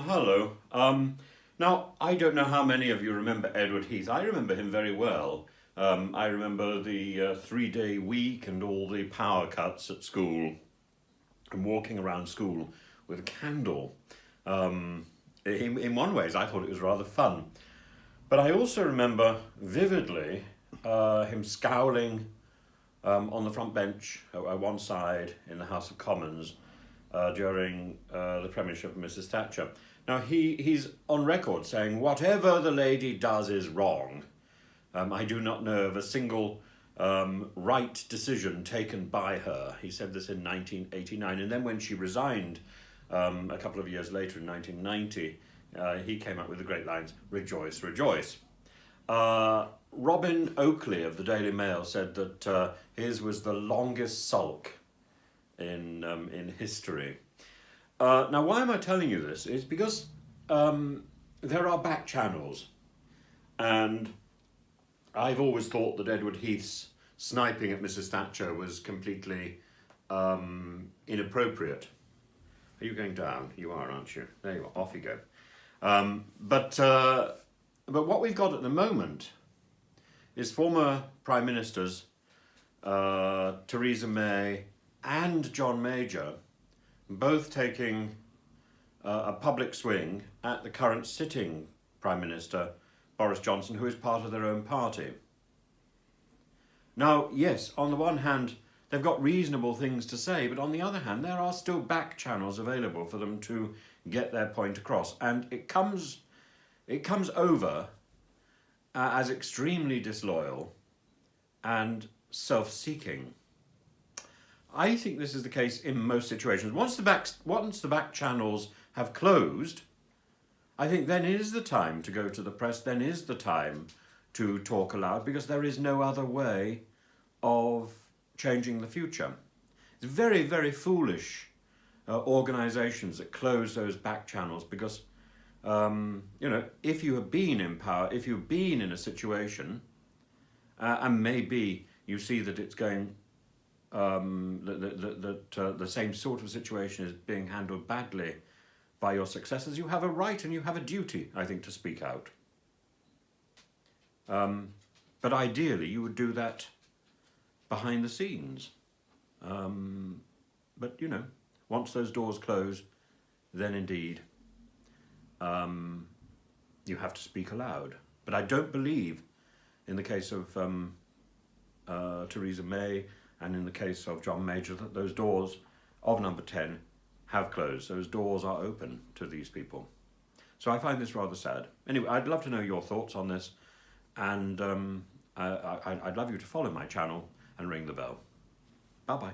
Hello. Now, I don't know how many of you remember Edward Heath. I remember him very well. I remember the 3-day week and all the power cuts at school and walking around school with a candle. In one ways, I thought it was rather fun. But I also remember vividly him scowling on the front bench at one side in the House of Commons during the premiership of Mrs. Thatcher. Now, he's on record saying, whatever the lady does is wrong. I do not know of a single right decision taken by her. He said this in 1989. And then when she resigned a couple of years later in 1990, he came up with the great lines, "Rejoice, rejoice." Robin Oakley of the Daily Mail said that his was the longest sulk in history. Now, why am I telling you this? It's because there are back channels, and I've always thought that Edward Heath's sniping at Mrs. Thatcher was completely inappropriate. Are you going down? You are, aren't you? There you are. Off you go. But what we've got at the moment is former Prime Ministers Theresa May and John Major both taking a public swing at the current sitting Prime Minister, Boris Johnson, who is part of their own party. Now, yes, on the one hand, they've got reasonable things to say, but on the other hand, there are still back channels available for them to get their point across. And it comes over as extremely disloyal and self-seeking. I think this is the case in most situations. Once the back channels have closed, I think then is the time to go to the press, then is the time to talk aloud, because there is no other way of changing the future. It's very, very foolish organisations that close those back channels because, if you have been in power, if you've been in a situation, and maybe you see that it's going, the same sort of situation is being handled badly by your successors, you have a right and you have a duty, I think, to speak out. But ideally, you would do that behind the scenes. But, once those doors close, then indeed you have to speak aloud. But I don't believe, in the case of Theresa May and in the case of John Major, that those doors of number 10 have closed. Those doors are open to these people. So I find this rather sad. Anyway, I'd love to know your thoughts on this, and I'd love you to follow my channel and ring the bell. Bye-bye.